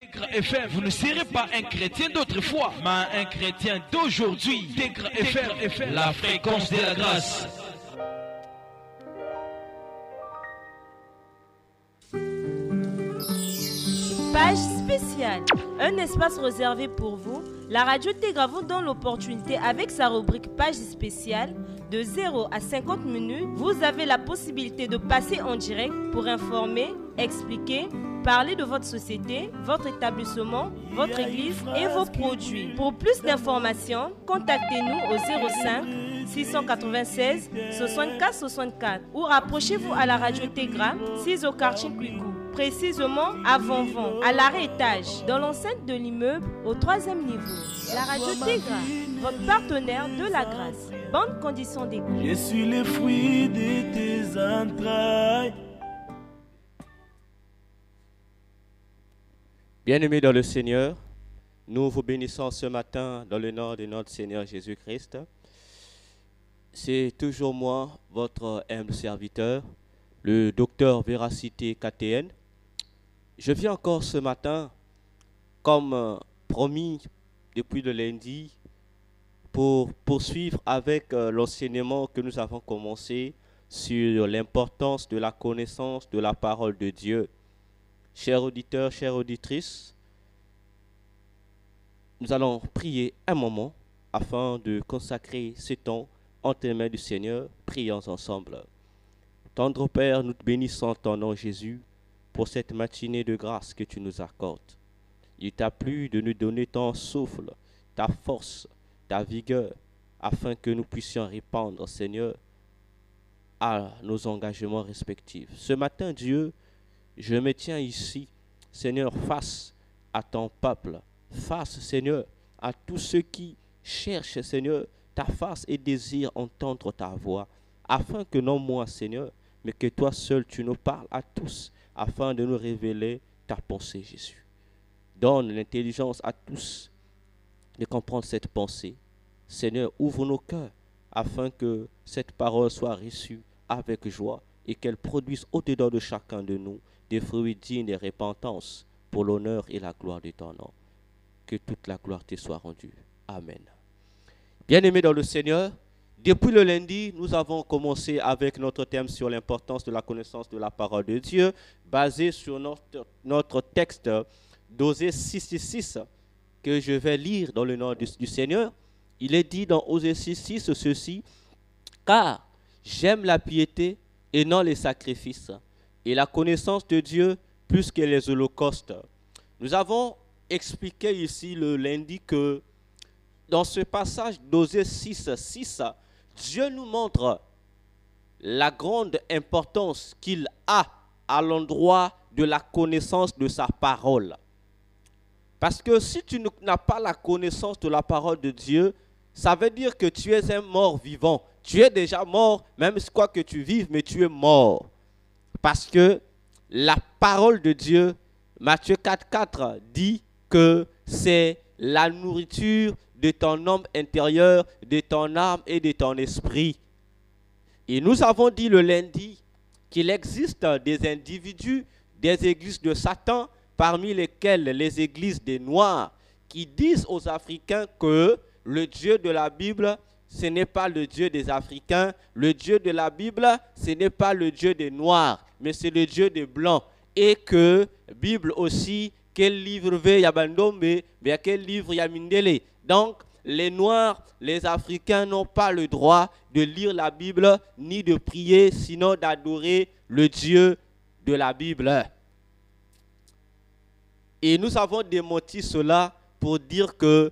Tigre FM, vous ne serez pas un chrétien d'autrefois, mais un chrétien d'aujourd'hui. Tigre FM, la fréquence de la grâce. Page spéciale, un espace réservé pour vous. La radio Tégra vous donne l'opportunité avec sa rubrique Page spéciale de 0 à 50 minutes. Vous avez la possibilité de passer en direct pour informer, expliquer, parler de votre société, votre établissement, votre église et vos produits. Pour plus d'informations, contactez-nous au 05 696 64 64 ou rapprochez-vous à la radio Tégra, 6 au quartier Kwikou. Précisément à Vanvan, à l'arrêt étage, dans l'enceinte de l'immeuble au 3e niveau. La radio Tégra, votre partenaire de la grâce. Bonnes conditions d'écoute. Je suis le fruit de tes entrailles. Bien-aimés dans le Seigneur, nous vous bénissons ce matin dans le nom de notre Seigneur Jésus-Christ. C'est toujours moi, votre humble serviteur, le docteur Véracité KTN. Je viens encore ce matin, comme promis depuis le lundi, pour poursuivre avec l'enseignement que nous avons commencé sur l'importance de la connaissance de la parole de Dieu. Chers auditeurs, chères auditrices, nous allons prier un moment afin de consacrer ce temps entre les mains du Seigneur. Prions ensemble. Tendre Père, nous te bénissons ton nom Jésus pour cette matinée de grâce que tu nous accordes. Il t'a plu de nous donner ton souffle, ta force, ta vigueur, afin que nous puissions répondre, Seigneur, à nos engagements respectifs. Ce matin, Dieu, je me tiens ici, Seigneur, face à ton peuple, face, Seigneur, à tous ceux qui cherchent, Seigneur, ta face et désirent entendre ta voix, afin que non moi, Seigneur, mais que toi seul, tu nous parles à tous, afin de nous révéler ta pensée, Jésus. Donne l'intelligence à tous de comprendre cette pensée. Seigneur, ouvre nos cœurs, afin que cette parole soit reçue avec joie et qu'elle produise au-dedans de chacun de nous des fruits dignes de repentance pour l'honneur et la gloire de ton nom. Que toute la gloire te soit rendue. Amen. Bien-aimés dans le Seigneur, depuis le lundi, nous avons commencé avec notre thème sur l'importance de la connaissance de la parole de Dieu, basé sur notre texte d'Osée 6:6, que je vais lire dans le nom du Seigneur. Il est dit dans Osée 6:6 ceci: « Car j'aime la piété et non les sacrifices, et la connaissance de Dieu plus que les holocaustes. » Nous avons expliqué ici le lundi que dans ce passage d'Osée 6:6, Dieu nous montre la grande importance qu'il a à l'endroit de la connaissance de sa parole. Parce que si tu n'as pas la connaissance de la parole de Dieu, ça veut dire que tu es un mort vivant. Tu es déjà mort, même si quoi que tu vives, mais tu es mort. Parce que la parole de Dieu, Matthieu 4:4, dit que c'est la nourriture de ton homme intérieur, de ton âme et de ton esprit. Et nous avons dit le lundi qu'il existe des individus, des églises de Satan, parmi lesquelles les églises des Noirs, qui disent aux Africains que le Dieu de la Bible, ce n'est pas le Dieu des Africains, le Dieu de la Bible, ce n'est pas le Dieu des Noirs, mais c'est le Dieu des Blancs. Et que Bible aussi, quel livre veut Yabandombe, mais quel livre Yamindele. Donc, les Noirs, les Africains n'ont pas le droit de lire la Bible ni de prier, sinon d'adorer le Dieu de la Bible. Et nous avons démenti cela pour dire que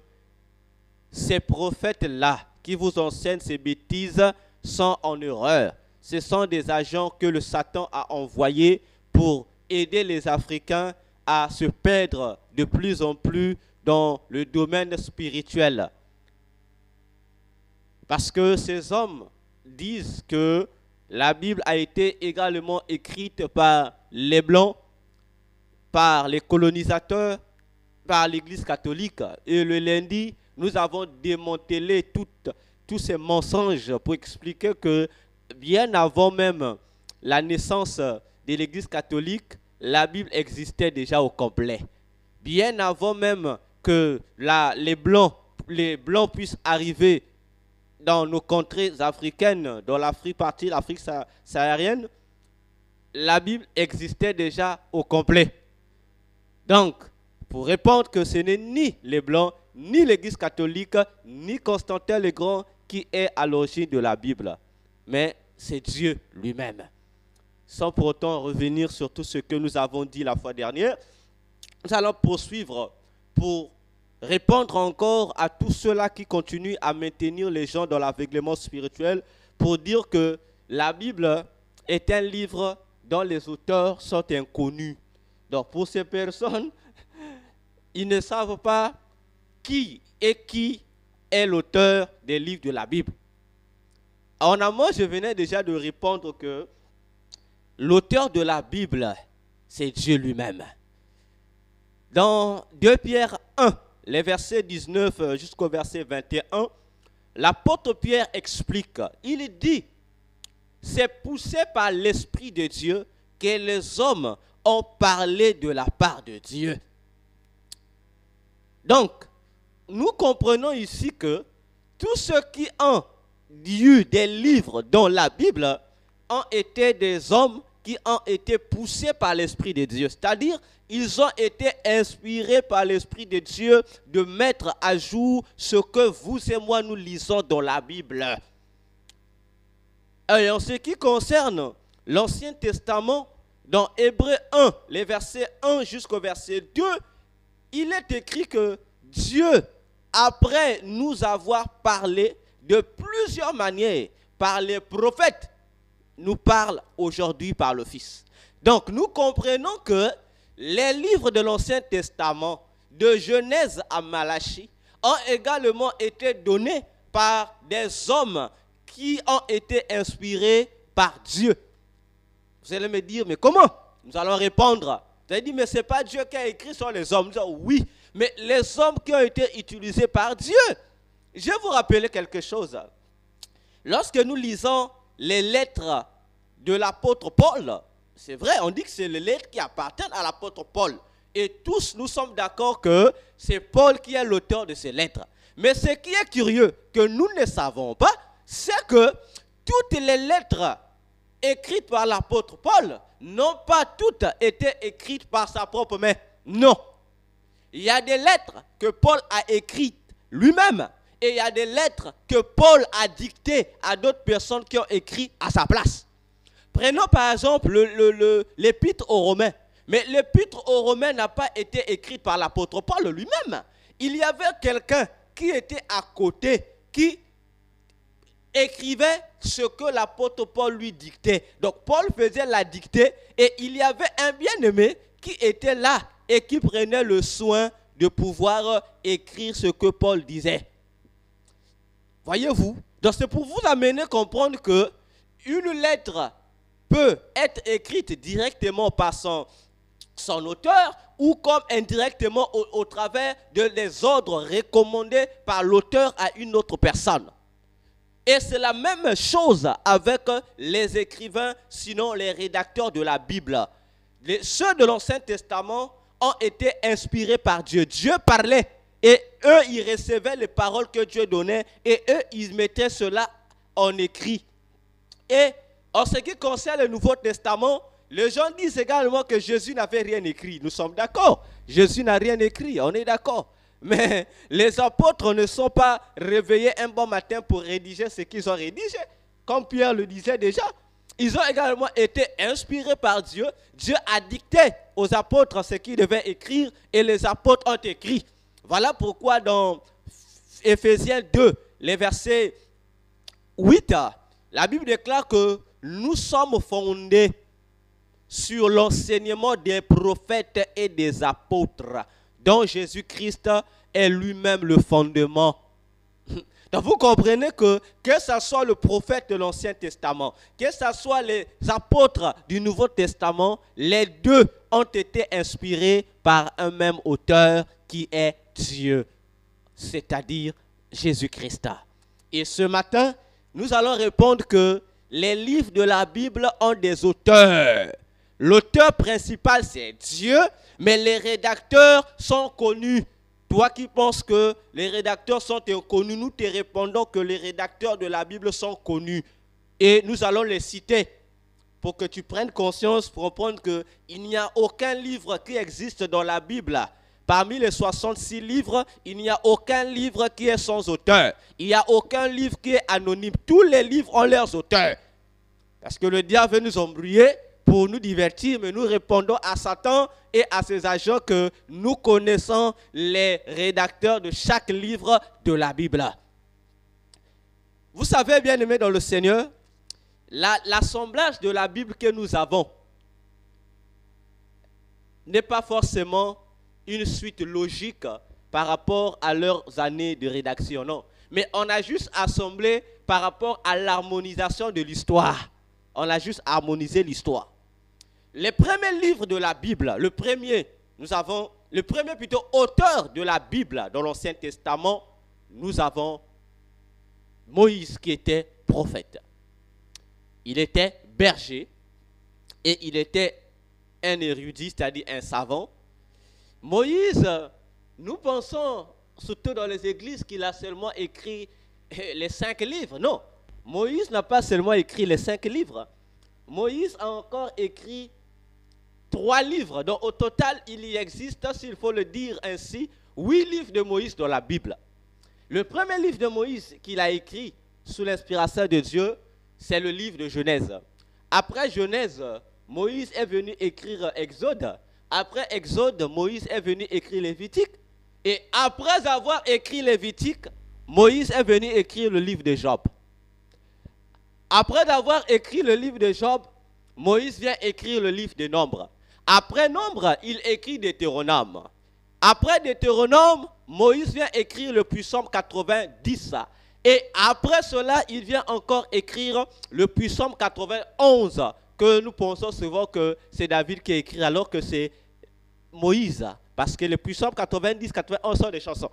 ces prophètes-là qui vous enseignent ces bêtises sont en erreur. Ce sont des agents que le Satan a envoyés pour aider les Africains à se perdre de plus en plus dans le domaine spirituel. Parce que ces hommes disent que la Bible a été également écrite par les Blancs, par les colonisateurs, par l'Église catholique. Et le lundi, nous avons démantelé tous ces mensonges pour expliquer que bien avant même la naissance de l'Église catholique, la Bible existait déjà au complet. bien avant même que les Blancs puissent arriver dans nos contrées africaines, dans l'Afrique, partie de l'Afrique saharienne, la Bible existait déjà au complet. Donc, pour répondre que ce n'est ni les Blancs, ni l'Église catholique, ni Constantin le Grand qui est à l'origine de la Bible, mais c'est Dieu lui-même. Sans pour autant revenir sur tout ce que nous avons dit la fois dernière, nous allons poursuivre pour répondre encore à tous ceux-là qui continuent à maintenir les gens dans l'aveuglement spirituel, pour dire que la Bible est un livre dont les auteurs sont inconnus. Donc pour ces personnes, ils ne savent pas qui est l'auteur des livres de la Bible. En amont, je venais déjà de répondre que l'auteur de la Bible, c'est Dieu lui-même. Dans 2 Pierre 1, les versets 19 jusqu'au verset 21, l'apôtre Pierre explique, il dit, c'est poussé par l'Esprit de Dieu que les hommes ont parlé de la part de Dieu. Donc, nous comprenons ici que tous ceux qui ont eu des livres dans la Bible ont été des hommes qui ont été poussés par l'Esprit de Dieu. C'est-à-dire, ils ont été inspirés par l'Esprit de Dieu de mettre à jour ce que vous et moi nous lisons dans la Bible. Et en ce qui concerne l'Ancien Testament, dans Hébreux 1, les versets 1 jusqu'au verset 2, il est écrit que Dieu, après nous avoir parlé de plusieurs manières par les prophètes, nous parle aujourd'hui par le Fils. Donc nous comprenons que les livres de l'Ancien Testament, de Genèse à Malachie, ont également été donnés par des hommes qui ont été inspirés par Dieu. Vous allez me dire, mais comment? Nous allons répondre. Vous allez dire, mais ce n'est pas Dieu qui a écrit sur les hommes. Nous allons, oui, mais les hommes qui ont été utilisés par Dieu. Je vais vous rappeler quelque chose. Lorsque nous lisons les lettres de l'apôtre Paul, c'est vrai, on dit que c'est les lettres qui appartiennent à l'apôtre Paul. Et tous nous sommes d'accord que c'est Paul qui est l'auteur de ces lettres. Mais ce qui est curieux, que nous ne savons pas, c'est que toutes les lettres écrites par l'apôtre Paul n'ont pas toutes été écrites par sa propre main. Non. Il y a des lettres que Paul a écrites lui-même et il y a des lettres que Paul a dictées à d'autres personnes qui ont écrit à sa place. Prenons par exemple l'épître aux Romains. Mais l'épître aux Romains n'a pas été écrite par l'apôtre Paul lui-même. Il y avait quelqu'un qui était à côté, qui écrivait ce que l'apôtre Paul lui dictait. Donc Paul faisait la dictée et il y avait un bien-aimé qui était là et qui prenait le soin de pouvoir écrire ce que Paul disait. Voyez-vous? Donc c'est pour vous amener à comprendre que une lettre peut être écrite directement par son auteur ou comme indirectement au travers des ordres recommandés par l'auteur à une autre personne. Et c'est la même chose avec les écrivains, sinon les rédacteurs de la Bible. Ceux de l'Ancien Testament ont été inspirés par Dieu. Dieu parlait et eux, ils recevaient les paroles que Dieu donnait et eux, ils mettaient cela en écrit. Et en ce qui concerne le Nouveau Testament, les gens disent également que Jésus n'avait rien écrit. Nous sommes d'accord. Jésus n'a rien écrit, on est d'accord. Mais les apôtres ne sont pas réveillés un bon matin pour rédiger ce qu'ils ont rédigé. Comme Pierre le disait déjà, ils ont également été inspirés par Dieu. Dieu a dicté aux apôtres ce qu'ils devaient écrire et les apôtres ont écrit. Voilà pourquoi dans Éphésiens 2, les versets 8, la Bible déclare que nous sommes fondés sur l'enseignement des prophètes et des apôtres, dont Jésus-Christ est lui-même le fondement. Donc vous comprenez que ce soit le prophète de l'Ancien Testament, que ce soit les apôtres du Nouveau Testament, les deux ont été inspirés par un même auteur qui est Dieu, c'est-à-dire Jésus-Christ. Et ce matin, nous allons répondre que les livres de la Bible ont des auteurs. L'auteur principal, c'est Dieu, mais les rédacteurs sont connus. Toi qui penses que les rédacteurs sont inconnus, nous te répondons que les rédacteurs de la Bible sont connus. Et nous allons les citer pour que tu prennes conscience, pour comprendre qu'il n'y a aucun livre qui existe dans la Bible. Parmi les 66 livres, il n'y a aucun livre qui est sans auteur. Il n'y a aucun livre qui est anonyme. Tous les livres ont leurs auteurs. Parce que le diable veut nous embrouiller pour nous divertir, mais nous répondons à Satan et à ses agents que nous connaissons les rédacteurs de chaque livre de la Bible. Vous savez, bien aimés dans le Seigneur, l'assemblage de la Bible que nous avons n'est pas forcément une suite logique par rapport à leurs années de rédaction, non. Mais on a juste assemblé par rapport à l'harmonisation de l'histoire. On a juste harmonisé l'histoire. Les premiers livres de la Bible, le premier auteur de la Bible dans l'Ancien Testament, nous avons Moïse qui était prophète. Il était berger et il était un érudit, c'est-à-dire un savant. Moïse, nous pensons, surtout dans les églises, qu'il a seulement écrit les 5 livres. Non, Moïse n'a pas seulement écrit les 5 livres. Moïse a encore écrit 3 livres. Donc au total, il y existe, s'il faut le dire ainsi, 8 livres de Moïse dans la Bible. Le premier livre de Moïse qu'il a écrit sous l'inspiration de Dieu, c'est le livre de Genèse. Après Genèse, Moïse est venu écrire Exode. Après Exode, Moïse est venu écrire Lévitique. Et après avoir écrit Lévitique, Moïse est venu écrire le livre de Job. Après avoir écrit le livre de Job, Moïse vient écrire le livre de Nombre. Après Nombre, il écrit Deutéronome. Après Deutéronome, Moïse vient écrire le Psaume 90. Et après cela, il vient encore écrire le Psaume 91, que nous pensons souvent que c'est David qui a écrit, alors que c'est Moïse. Parce que les Psaumes 90, 91 sont des chansons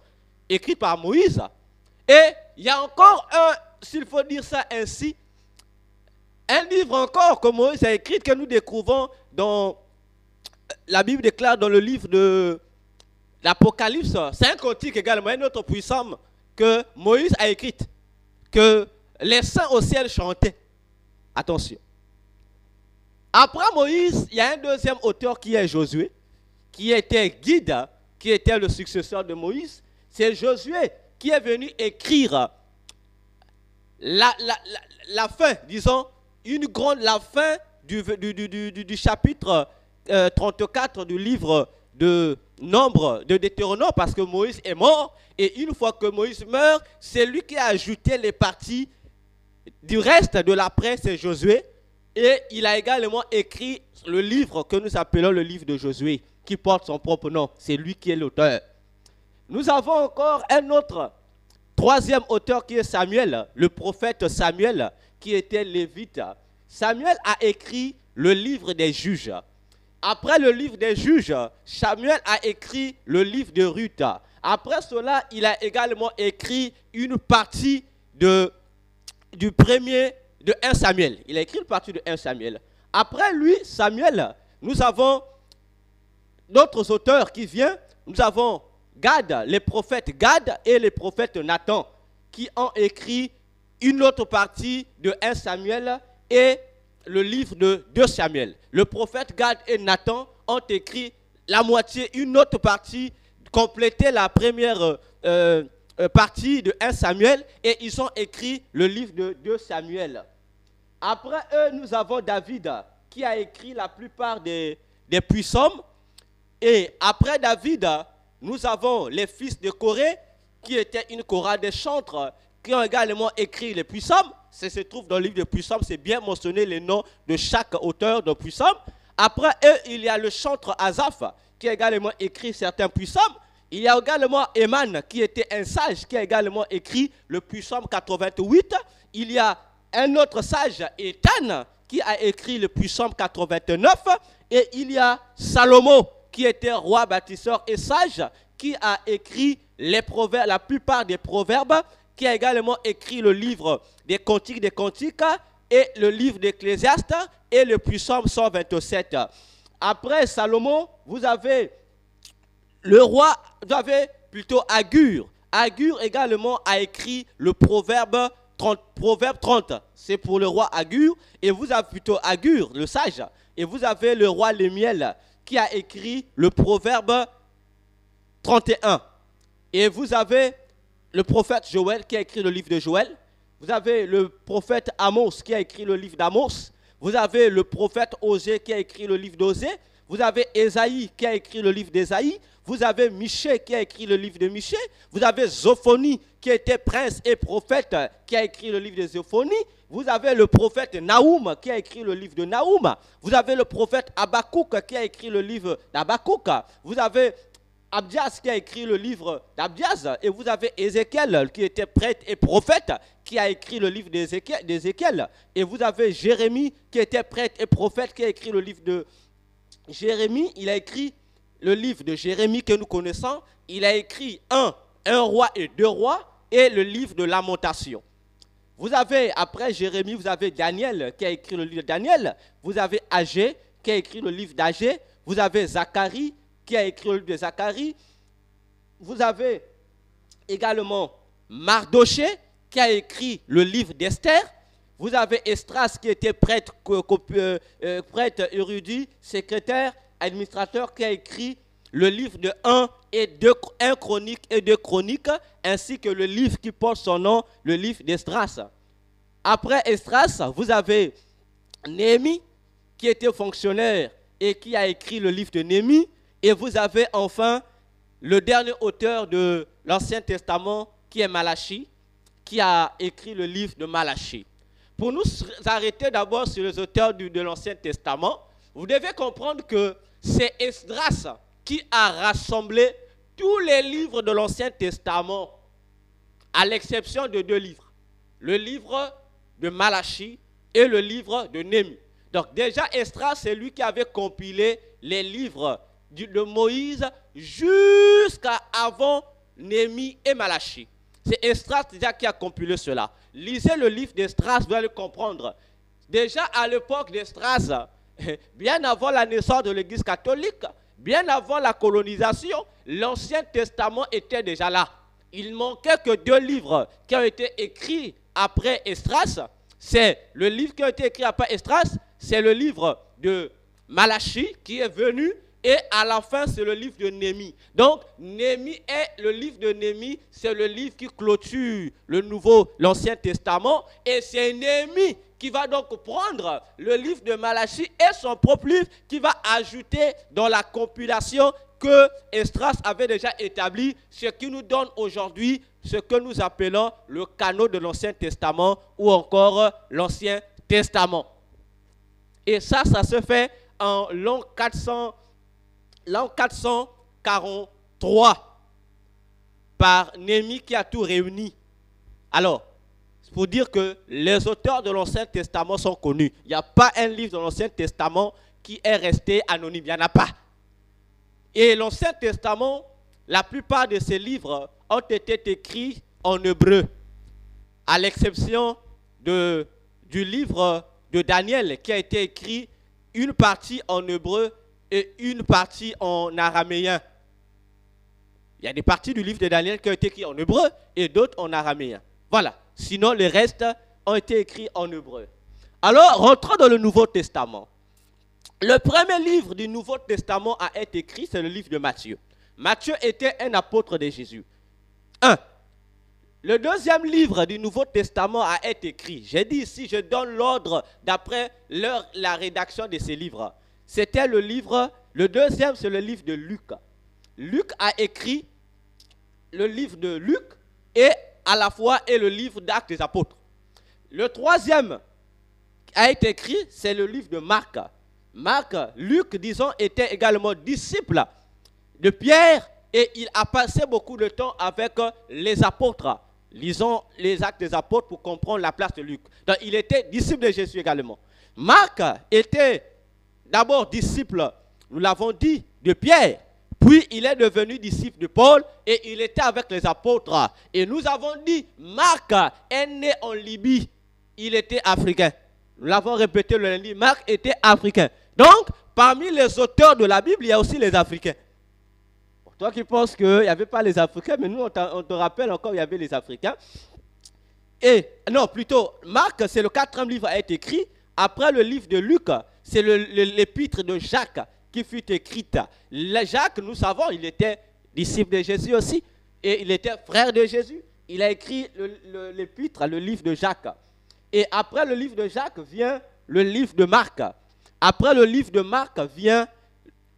écrites par Moïse. Et il y a encore un, s'il faut dire ça ainsi, un livre encore que Moïse a écrit, que nous découvrons dans, la Bible déclare dans le livre de l'Apocalypse. C'est un cantique également, un autre puissant que Moïse a écrit, que les saints au ciel chantaient. Attention. Après Moïse, il y a un deuxième auteur qui est Josué, qui était guide, qui était le successeur de Moïse. C'est Josué qui est venu écrire la fin, disons, la fin du chapitre 34 du livre de Nombre, de Deutéronome, parce que Moïse est mort, et une fois que Moïse meurt, c'est lui qui a ajouté les parties du reste de l'après, c'est Josué, et il a également écrit le livre que nous appelons le livre de Josué, qui porte son propre nom, c'est lui qui est l'auteur. Nous avons encore un autre, troisième auteur qui est Samuel, le prophète Samuel, qui était lévite. Samuel a écrit le livre des juges. Après le livre des juges, Samuel a écrit le livre de Ruth. Après cela, il a également écrit une partie de 1 Samuel. Il a écrit une partie de 1 Samuel. Après lui, Samuel, nous avons d'autres auteurs qui viennent. Nous avons Gad, les prophètes Gad et les prophètes Nathan, qui ont écrit une autre partie de 1 Samuel et le livre de 2 Samuel. Le prophète Gad et Nathan ont écrit la moitié, une autre partie, complété la première partie de 1 Samuel, et ils ont écrit le livre de 2 Samuel. Après eux, nous avons David, qui a écrit la plupart des psaumes. Et après David, nous avons les fils de Corée, qui étaient une chorale de chantres, qui ont également écrit les psaumes. Ça se trouve dans le livre de psaumes, c'est bien mentionné les noms de chaque auteur de psaumes. Après eux, il y a le chantre Asaph, qui a également écrit certains psaumes. Il y a également Éman, qui était un sage, qui a également écrit le psaume 88. Il y a un autre sage, Étan, qui a écrit le psaume 89. Et il y a Salomon, qui était roi, bâtisseur et sage, qui a écrit les proverbes, la plupart des proverbes, qui a également écrit le livre des Cantiques et le livre d'Ecclésiaste et le psaume 127. Après Salomon, vous avez le roi, vous avez plutôt Agur. Agur également a écrit le proverbe 30. C'est pour le roi Agur. Et vous avez plutôt Agur, le sage. Et vous avez le roi Lémiel qui a écrit le proverbe 31. Et vous avez le prophète Joël qui a écrit le livre de Joël. Vous avez le prophète Amos qui a écrit le livre d'Amos. Vous avez le prophète Osée qui a écrit le livre d'Osée. Vous avez Ésaïe qui a écrit le livre d'Ésaïe. Vous avez Michée qui a écrit le livre de Michée. Vous avez Zophonie qui était prince et prophète qui a écrit le livre de Zophonie. Vous avez le prophète Naoum qui a écrit le livre de Naoum. Vous avez le prophète Habakkuk qui a écrit le livre d'Habakkuk. Vous avez Abdias qui a écrit le livre d'Abdias. Et vous avez Ézéchiel qui était prêtre et prophète qui a écrit le livre d'Ézéchiel. Et vous avez Jérémie qui était prêtre et prophète qui a écrit le livre de Jérémie. Il a écrit le livre de Jérémie que nous connaissons. Il a écrit un roi et deux rois et le livre de Lamentation. Vous avez, après Jérémie, vous avez Daniel qui a écrit le livre de Daniel. Vous avez Agé qui a écrit le livre d'Agé. Vous avez Zacharie qui a écrit le livre de Zacharie. Vous avez également Mardoché qui a écrit le livre d'Esther. Vous avez Esdras qui était prêtre érudit, secrétaire, administrateur, qui a écrit le livre de 1 Chronique et 2 Chroniques, ainsi que le livre qui porte son nom, le livre d'Esdras. Après Esdras, vous avez Néhémie qui était fonctionnaire et qui a écrit le livre de Néhémie. Et vous avez enfin le dernier auteur de l'Ancien Testament qui est Malachie, qui a écrit le livre de Malachie. Pour nous arrêter d'abord sur les auteurs de l'Ancien Testament, vous devez comprendre que c'est Esdras qui a rassemblé tous les livres de l'Ancien Testament, à l'exception de 2 livres. Le livre de Malachie et le livre de Néhémie. Donc déjà, Esdras, c'est lui qui avait compilé les livres de Moïse jusqu'à avant Néhémie et Malachie. C'est Esdras déjà qui a compilé cela. Lisez le livre d'Esdras, vous allez comprendre. Déjà à l'époque d'Esdras, bien avant la naissance de l'Église catholique, bien avant la colonisation, l'Ancien Testament était déjà là. Il manquait que 2 livres qui ont été écrits après Esdras. C'est le livre qui a été écrit après Esdras, c'est le livre de Malachie qui est venu. Et à la fin, c'est le livre de Néhémie. Donc, le livre de Néhémie, c'est le livre qui clôture l'Ancien Testament. Et c'est Néhémie qui va donc prendre le livre de Malachie et son propre livre qui va ajouter dans la compilation que Esdras avait déjà établi, ce qui nous donne aujourd'hui ce que nous appelons le canon de l'Ancien Testament ou encore l'Ancien Testament. Et ça se fait en l'an 443 par Néhémie qui a tout réuni. Alors, c'est pour dire que les auteurs de l'Ancien Testament sont connus. Il n'y a pas un livre dans l'Ancien Testament qui est resté anonyme. Il n'y en a pas. Et l'Ancien Testament, la plupart de ces livres ont été écrits en hébreu, à l'exception du livre de Daniel qui a été écrit une partie en hébreu et une partie en araméen. Il y a des parties du livre de Daniel qui ont été écrites en hébreu et d'autres en araméen. Voilà. Sinon, les restes ont été écrits en hébreu. Alors, rentrons dans le Nouveau Testament. Le premier livre du Nouveau Testament à être écrit, c'est le livre de Matthieu. Matthieu était un apôtre de Jésus. Le deuxième livre du Nouveau Testament a été écrit. J'ai dit ici, je donne l'ordre d'après la rédaction de ces livres. C'était le deuxième, c'est le livre de Luc. Luc a écrit le livre de Luc et à la fois et le livre d'Actes des Apôtres. Le troisième a été écrit, c'est le livre de Marc. Luc, disons, était également disciple de Pierre et il a passé beaucoup de temps avec les apôtres. Lisons les Actes des Apôtres pour comprendre la place de Luc. Donc, il était disciple de Jésus également. Marc était d'abord disciple, nous l'avons dit, de Pierre. Puis il est devenu disciple de Paul et il était avec les apôtres. Et nous avons dit, Marc est né en Libye. Il était africain. Nous l'avons répété le lundi, Marc était africain. Donc, parmi les auteurs de la Bible, il y a aussi les Africains. Toi qui penses qu'il n'y avait pas les Africains, mais nous, on te rappelle encore, il y avait les Africains. Et, non, plutôt, Marc, c'est le 4e livre a été écrit. Après le livre de Luc, c'est l'épître de Jacques qui fut écrite. Jacques, nous savons, il était disciple de Jésus aussi. Et il était frère de Jésus. Il a écrit l'épître, le livre de Jacques. Et après le livre de Jacques vient le livre de Marc. Après le livre de Marc vient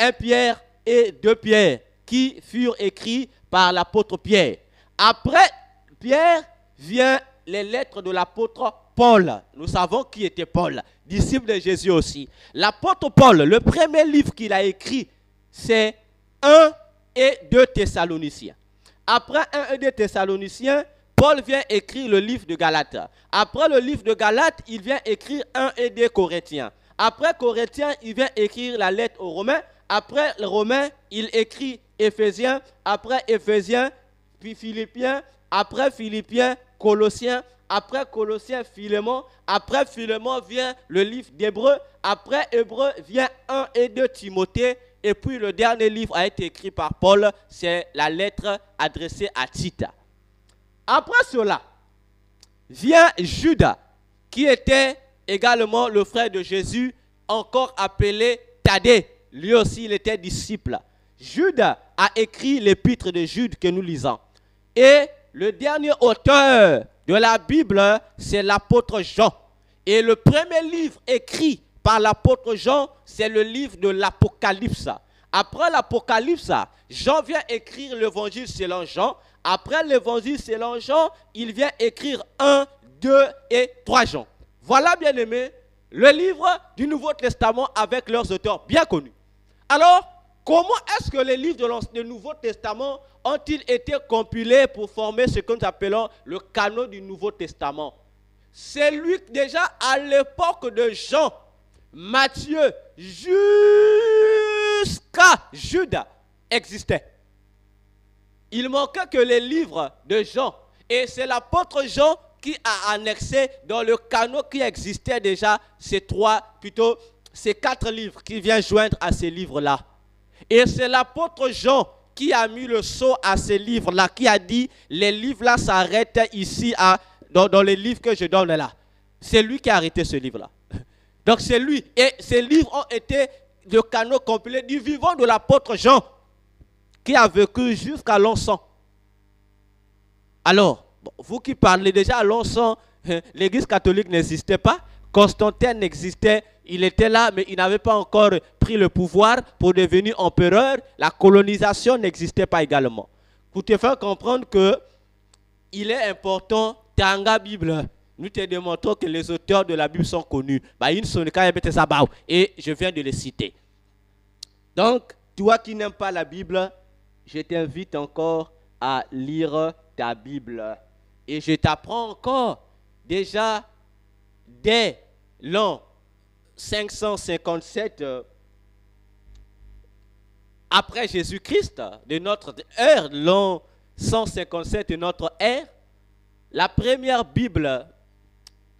1 Pierre et 2 Pierre qui furent écrits par l'apôtre Pierre. Après Pierre vient les lettres de l'apôtre Paul. Nous savons qui était Paul, disciple de Jésus aussi. L'apôtre Paul, le premier livre qu'il a écrit, c'est 1 et 2 Thessaloniciens. Après 1 et 2 Thessaloniciens, Paul vient écrire le livre de Galates. Après le livre de Galates, il vient écrire 1 et 2 Corinthiens. Après Corinthiens, il vient écrire la lettre aux Romains. Après les Romains, il écrit Éphésiens. Après Éphésiens, puis Philippiens. Après Philippiens, Colossiens. Après Colossiens, Philémon. Après Philémon vient le livre d'Hébreux. Après Hébreux vient 1 et 2 Timothée. Et puis le dernier livre a été écrit par Paul. C'est la lettre adressée à Tite. Après cela, vient Judas, qui était également le frère de Jésus, encore appelé Thaddée. Lui aussi, il était disciple. Judas a écrit l'épître de Jude que nous lisons. Et le dernier auteur de la Bible, c'est l'apôtre Jean. Et le premier livre écrit par l'apôtre Jean, c'est le livre de l'Apocalypse. Après l'Apocalypse, Jean vient écrire l'évangile selon Jean. Après l'évangile selon Jean, il vient écrire 1, 2 et 3 Jean. Voilà, bien aimé, le livre du Nouveau Testament avec leurs auteurs bien connus. Alors, comment est-ce que les livres du Nouveau Testament ont-ils été compilés pour former ce que nous appelons le canon du Nouveau Testament? C'est lui déjà à l'époque de Jean, Matthieu, jusqu'à Judas existait. Il manquait que les livres de Jean. Et c'est l'apôtre Jean qui a annexé dans le canon qui existait déjà ces 4 livres qui viennent joindre à ces livres-là. Et c'est l'apôtre Jean qui a mis le sceau à ces livres-là, qui a dit, les livres-là s'arrêtent ici dans les livres que je donne là. C'est lui qui a arrêté ce livre-là. Donc c'est lui. Et ces livres ont été le canon compilé du vivant de l'apôtre Jean, qui a vécu jusqu'à l'an 100. Alors, vous qui parlez déjà à l'an 100, l'église catholique n'existait pas, Constantin n'existait, il était là, mais il n'avait pas encore pris le pouvoir pour devenir empereur, la colonisation n'existait pas également. Pour te faire comprendre que il est important, Tanga Bible, nous te démontrons que les auteurs de la Bible sont connus. Et je viens de les citer. Donc, toi qui n'aimes pas la Bible, je t'invite encore à lire ta Bible. Et je t'apprends encore, déjà, dès l'an 557, après Jésus-Christ, de notre ère, l'an 157 de notre ère, la première Bible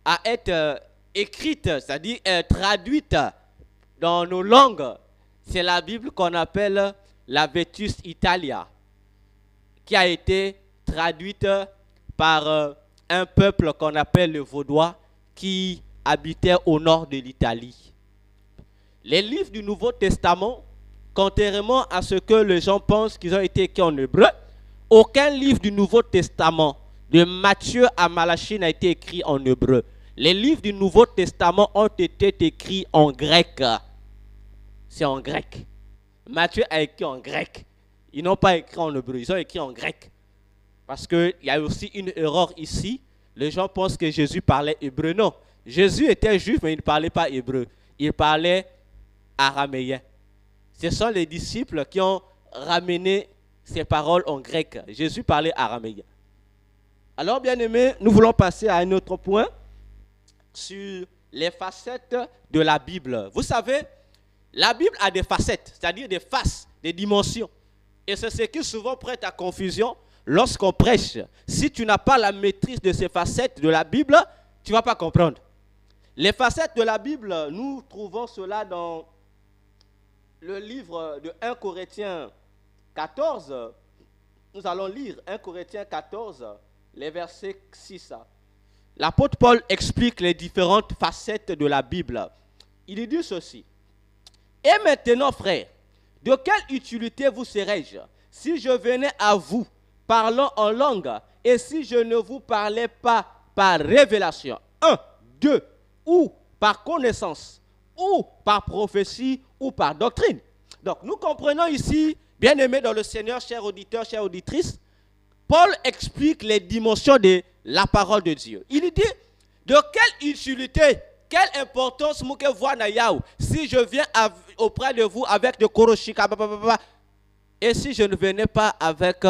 a été écrite, c'est-à-dire traduite dans nos langues. C'est la Bible qu'on appelle la Vetus Italia, qui a été traduite par un peuple qu'on appelle le Vaudois, qui habitait au nord de l'Italie. Les livres du Nouveau Testament, contrairement à ce que les gens pensent qu'ils ont été écrits en hébreu, aucun livre du Nouveau Testament, de Matthieu à Malachie, n'a été écrit en hébreu. Les livres du Nouveau Testament ont été écrits en grec. C'est en grec. Matthieu a écrit en grec. Ils n'ont pas écrit en hébreu, ils ont écrit en grec. Parce qu'il y a aussi une erreur ici. Les gens pensent que Jésus parlait hébreu. Non, Jésus était juif, mais il ne parlait pas hébreu. Il parlait araméen. Ce sont les disciples qui ont ramené ces paroles en grec. Jésus parlait araméen. Alors, bien aimés, nous voulons passer à un autre point sur les facettes de la Bible. Vous savez, la Bible a des facettes, c'est-à-dire des faces, des dimensions. Et c'est ce qui souvent prête à confusion lorsqu'on prêche. Si tu n'as pas la maîtrise de ces facettes de la Bible, tu ne vas pas comprendre. Les facettes de la Bible, nous trouvons cela dans le livre de 1 Corinthiens 14, nous allons lire 1 Corinthiens 14, les versets 6. L'apôtre Paul explique les différentes facettes de la Bible. Il dit ceci. Et maintenant, frères, de quelle utilité vous serais-je si je venais à vous parlant en langue et si je ne vous parlais pas par révélation, 1, 2, ou par connaissance, ou par prophétie, ou par doctrine. Donc, nous comprenons ici, bien-aimés dans le Seigneur, chers auditeurs, chères auditrices, Paul explique les dimensions de la parole de Dieu. Il dit, de quelle utilité, quelle importance vous voyez si je viens auprès de vous avec de koroshika, et si je ne venais pas avec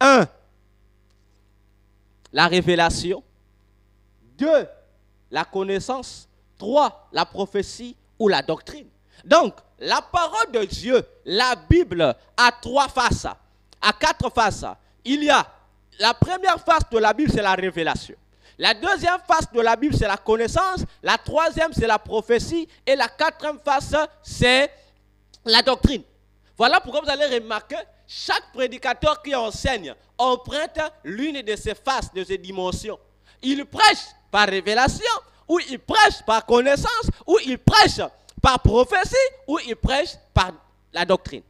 1, la révélation, 2, la connaissance, 3, la prophétie ou la doctrine. Donc, la parole de Dieu, la Bible, a 3 faces, a 4 faces. Il y a la première face de la Bible, c'est la révélation. La deuxième face de la Bible, c'est la connaissance. La troisième, c'est la prophétie. Et la quatrième face, c'est la doctrine. Voilà pourquoi vous allez remarquer, chaque prédicateur qui enseigne emprunte l'une de ces faces, de ces dimensions. Il prêche par révélation, ou il prêche par connaissance, ou il prêche par prophétie, ou il prêche par la doctrine.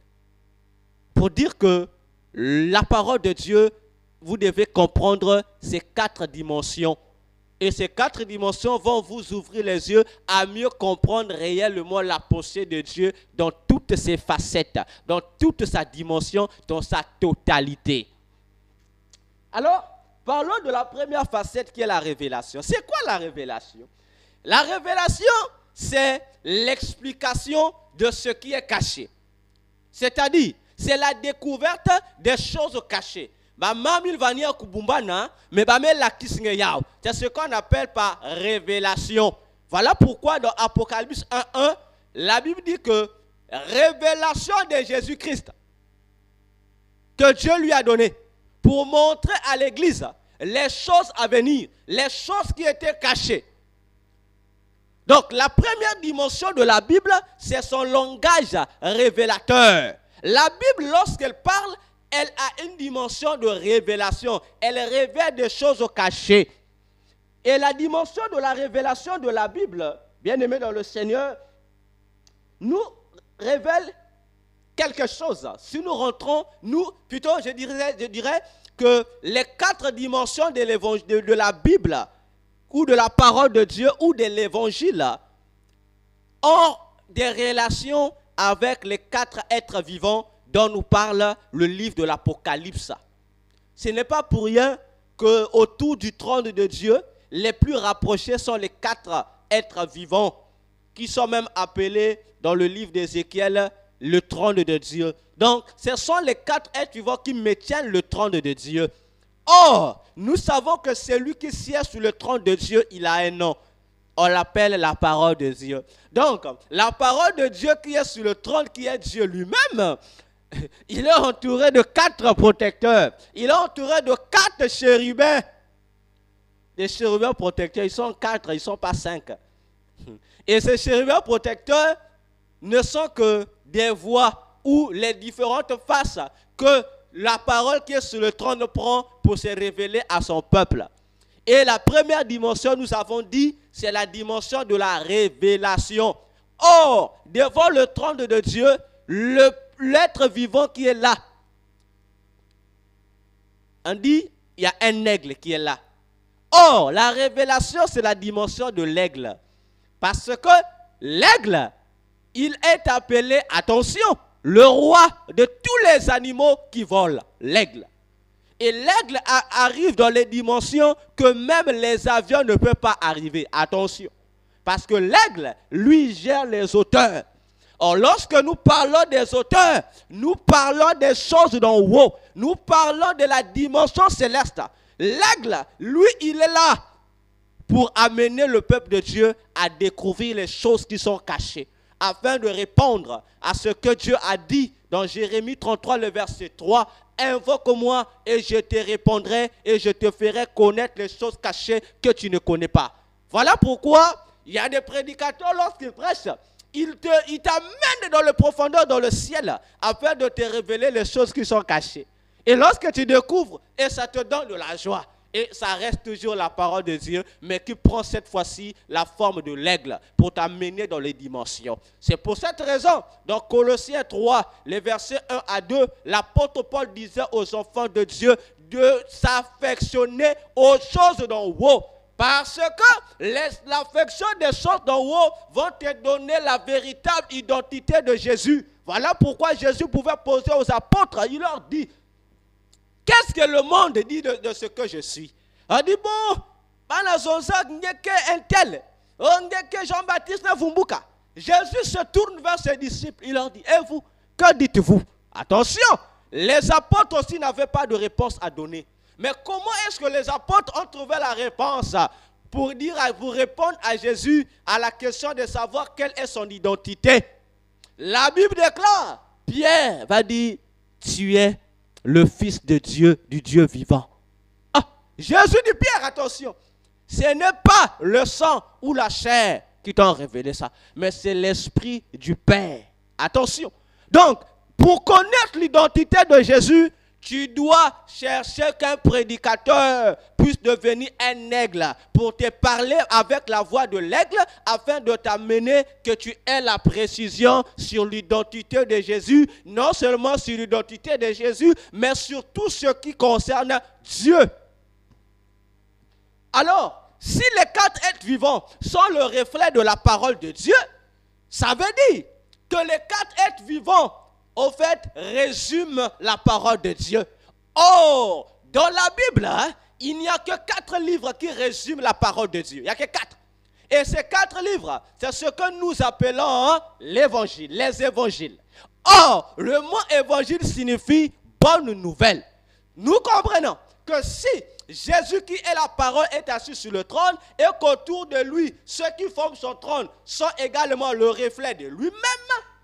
Pour dire que la parole de Dieu, vous devez comprendre ces 4 dimensions. Et ces 4 dimensions vont vous ouvrir les yeux à mieux comprendre réellement la pensée de Dieu dans toutes ses facettes, dans toute sa dimension, dans sa totalité. Alors, parlons de la première facette qui est la révélation. C'est quoi la révélation? La révélation, c'est l'explication de ce qui est caché. C'est-à-dire, c'est la découverte des choses cachées. C'est ce qu'on appelle par révélation. Voilà pourquoi dans Apocalypse 1:1, la Bible dit que révélation de Jésus-Christ que Dieu lui a donné pour montrer à l'Église les choses à venir, les choses qui étaient cachées. Donc la première dimension de la Bible, c'est son langage révélateur. La Bible, lorsqu'elle parle, elle a une dimension de révélation. Elle révèle des choses cachées. Et la dimension de la révélation de la Bible, bien aimé dans le Seigneur, nous révèle quelque chose. Si nous rentrons, je dirais que les 4 dimensions de la Bible, ou de la parole de Dieu, ou de l'évangile, ont des relations avec les 4 êtres vivants dont nous parle le livre de l'Apocalypse. Ce n'est pas pour rien qu'autour du trône de Dieu, les plus rapprochés sont les 4 êtres vivants, qui sont même appelés dans le livre d'Ézéchiel le trône de Dieu. Donc, ce sont les 4 êtres vivants qui maintiennent le trône de Dieu. Or, nous savons que celui qui siège sur le trône de Dieu, il a un nom. On l'appelle la parole de Dieu. Donc, la parole de Dieu qui est sur le trône, qui est Dieu lui-même, il est entouré de 4 protecteurs. Il est entouré de 4 chérubins. Les chérubins protecteurs, ils sont 4, ils ne sont pas 5. Et ces chérubins protecteurs ne sont que des voix ou les différentes faces que la parole qui est sur le trône prend pour se révéler à son peuple. Et la première dimension, nous avons dit, c'est la dimension de la révélation. Or, devant le trône de Dieu, l'être vivant qui est là, on dit, il y a un aigle qui est là. Or, la révélation, c'est la dimension de l'aigle. Parce que l'aigle, il est appelé, attention, le roi de tous les animaux qui volent, l'aigle. Et l'aigle arrive dans les dimensions que même les avions ne peuvent pas arriver. Attention. Parce que l'aigle, lui, gère les hauteurs. Or, lorsque nous parlons des hauteurs, nous parlons des choses d'en haut. Nous parlons de la dimension céleste. L'aigle, lui, il est là pour amener le peuple de Dieu à découvrir les choses qui sont cachées, afin de répondre à ce que Dieu a dit dans Jérémie 33, le verset 3. Invoque-moi et je te répondrai et je te ferai connaître les choses cachées que tu ne connais pas. Voilà pourquoi il y a des prédicateurs, lorsqu'ils prêchent, il t'amène dans le profondeur, dans le ciel, afin de te révéler les choses qui sont cachées. Et lorsque tu découvres, et ça te donne de la joie. Et ça reste toujours la parole de Dieu, mais qui prend cette fois-ci la forme de l'aigle pour t'amener dans les dimensions. C'est pour cette raison, dans Colossiens 3, les versets 1 à 2, l'apôtre Paul disait aux enfants de Dieu de s'affectionner aux choses d'en haut. Parce que l'affection des choses d'en haut vont te donner la véritable identité de Jésus. Voilà pourquoi Jésus pouvait poser aux apôtres, il leur dit, qu'est-ce que le monde dit de ce que je suis? On dit, bon, un tel, Jean-Baptiste Navumbuka. Jésus se tourne vers ses disciples, il leur dit, et vous, que dites-vous? Attention, les apôtres aussi n'avaient pas de réponse à donner. Mais comment est-ce que les apôtres ont trouvé la réponse pour répondre à Jésus à la question de savoir quelle est son identité? La Bible déclare, Pierre va dire, tu es le Fils de Dieu, du Dieu vivant. Ah, Jésus dit, Pierre, attention, ce n'est pas le sang ou la chair qui t'ont révélé ça, mais c'est l'Esprit du Père. Attention. Donc, pour connaître l'identité de Jésus, tu dois chercher qu'un prédicateur puisse devenir un aigle pour te parler avec la voix de l'aigle afin de t'amener que tu aies la précision sur l'identité de Jésus, non seulement sur l'identité de Jésus, mais sur tout ce qui concerne Dieu. Alors, si les 4 êtres vivants sont le reflet de la parole de Dieu, ça veut dire que les 4 êtres vivants au fait, résume la parole de Dieu. Or, dans la Bible, il n'y a que 4 livres qui résument la parole de Dieu. Il n'y a que 4. Et ces 4 livres, c'est ce que nous appelons l'évangile, les évangiles. Or, le mot évangile signifie bonne nouvelle. Nous comprenons que si Jésus qui est la parole est assis sur le trône et qu'autour de lui, ceux qui forment son trône sont également le reflet de lui-même,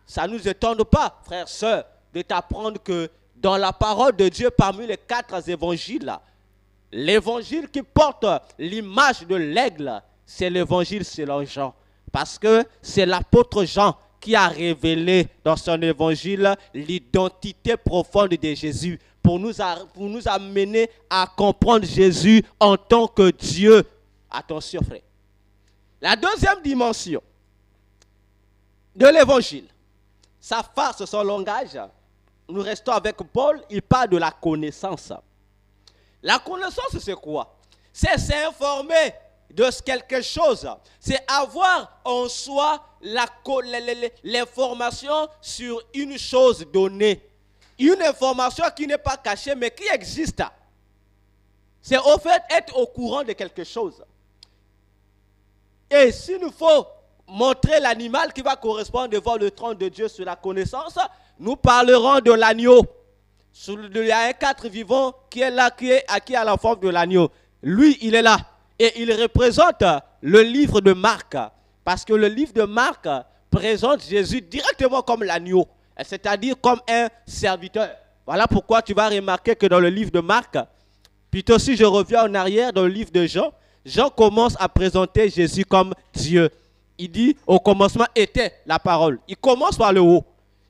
ça ne nous étonne pas, frères, sœurs, de t'apprendre que dans la parole de Dieu, parmi les 4 évangiles, l'évangile qui porte l'image de l'aigle, c'est l'évangile selon Jean. Parce que c'est l'apôtre Jean qui a révélé dans son évangile l'identité profonde de Jésus pour nous amener à comprendre Jésus en tant que Dieu. Attention, frère. La deuxième dimension de l'évangile, sa face, son langage, nous restons avec Paul, il parle de la connaissance. La connaissance, c'est quoi? C'est s'informer de quelque chose. C'est avoir en soi l'information sur une chose donnée. Une information qui n'est pas cachée, mais qui existe. C'est au fait être au courant de quelque chose. Et s'il nous faut montrer l'animal qui va correspondre devant le trône de Dieu sur la connaissance, nous parlerons de l'agneau. Il y a un 4 vivant qui est là, qui a la forme de l'agneau. Lui, il est là. Et il représente le livre de Marc. Parce que le livre de Marc présente Jésus directement comme l'agneau. C'est-à-dire comme un serviteur. Voilà pourquoi tu vas remarquer que dans le livre de Marc, plutôt si je reviens en arrière dans le livre de Jean, Jean commence à présenter Jésus comme Dieu. Il dit, au commencement était la parole. Il commence par le haut.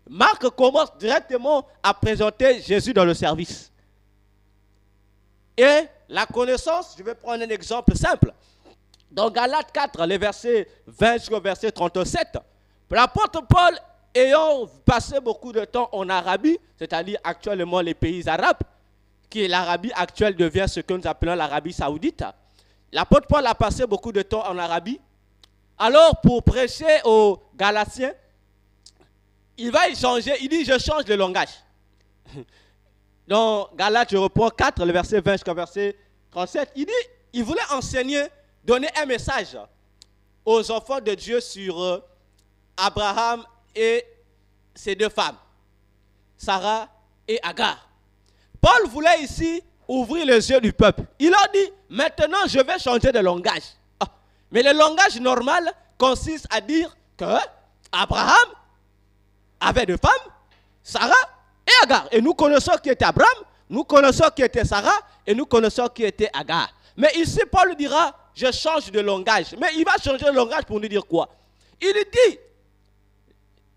Marc commence directement à présenter Jésus dans le service. Et la connaissance, je vais prendre un exemple simple. Dans Galates 4, les versets 20 jusqu'au verset 37, l'apôtre Paul, ayant passé beaucoup de temps en Arabie, c'est-à-dire actuellement les pays arabes, qui l'Arabie actuelle devient ce que nous appelons l'Arabie saoudite. L'apôtre Paul a passé beaucoup de temps en Arabie. Alors, pour prêcher aux Galatiens, il va y changer, il dit, je change de langage. Dans Galates, je reprends 4, le verset 20 jusqu'au verset 37, il dit, il voulait enseigner, donner un message aux enfants de Dieu sur Abraham et ses 2 femmes, Sarah et Agar. Paul voulait ici ouvrir les yeux du peuple. Il a dit, maintenant je vais changer de langage. Mais le langage normal consiste à dire que Abraham avait 2 femmes, Sarah et Agar. Et nous connaissons qui était Abraham, nous connaissons qui était Sarah et nous connaissons qui était Agar. Mais ici, Paul dira, je change de langage. Mais il va changer de langage pour nous dire quoi? Il dit,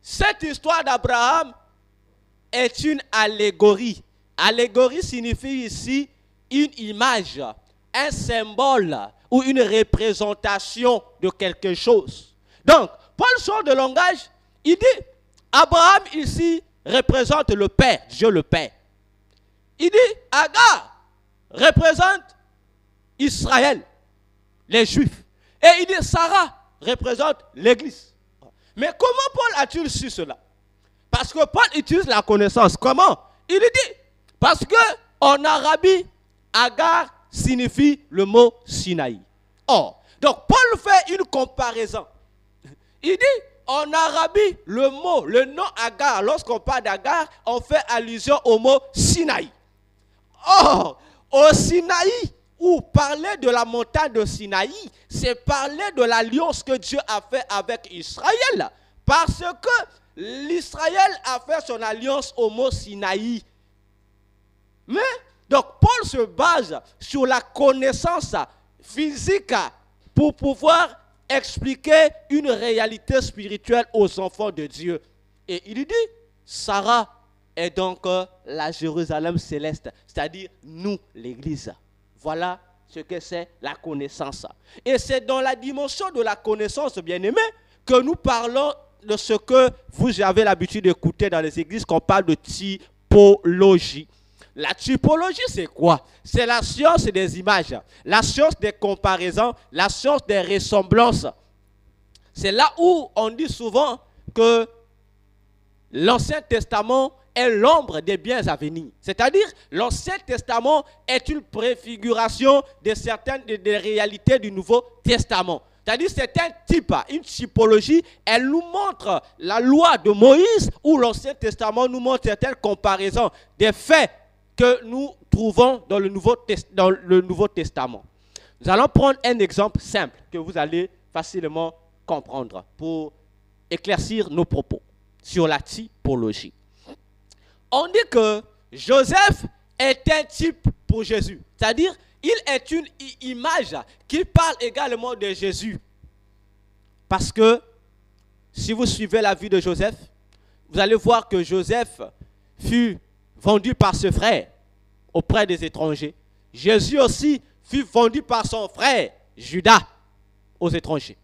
cette histoire d'Abraham est une allégorie. Allégorie signifie ici une image, un symbole ou une représentation de quelque chose. Donc, Paul sort de langage, il dit, Abraham ici représente le Père, Dieu le Père. Il dit, Agar représente Israël, les Juifs. Et il dit, Sarah représente l'Église. Mais comment Paul a-t-il su cela? Parce que Paul utilise la connaissance. Comment? Il dit, parce que en Arabie, Agar signifie le mot Sinaï. Or, donc Paul fait une comparaison. Il dit, en Arabie, le nom Agar, lorsqu'on parle d'Agar, on fait allusion au mot Sinaï. Or, au Sinaï, ou parler de la montagne de Sinaï, c'est parler de l'alliance que Dieu a fait avec Israël. Parce que l'Israël a fait son alliance au mont Sinaï. Mais, donc Paul se base sur la connaissance physique pour pouvoir expliquer une réalité spirituelle aux enfants de Dieu. Et il dit, Sarah est donc la Jérusalem céleste, c'est-à-dire nous, l'Église. Voilà ce que c'est la connaissance. Et c'est dans la dimension de la connaissance, bien-aimés, que nous parlons de ce que vous avez l'habitude d'écouter dans les églises, qu'on parle de typologie. La typologie, c'est quoi? C'est la science des images, la science des comparaisons, la science des ressemblances. C'est là où on dit souvent que l'Ancien Testament est l'ombre des biens à venir. C'est-à-dire, l'Ancien Testament est une préfiguration de certaines des réalités du Nouveau Testament. C'est-à-dire, c'est un type, une typologie. Elle nous montre la loi de Moïse, où l'Ancien Testament nous montre certaines comparaisons des faits que nous trouvons dans le Nouveau Testament. Nous allons prendre un exemple simple que vous allez facilement comprendre pour éclaircir nos propos sur la typologie. On dit que Joseph est un type pour Jésus. C'est-à-dire, il est une image qui parle également de Jésus. Parce que, si vous suivez la vie de Joseph, vous allez voir que Joseph fut vendu par ses frères auprès des étrangers. Jésus aussi fut vendu par son frère Judas aux étrangers.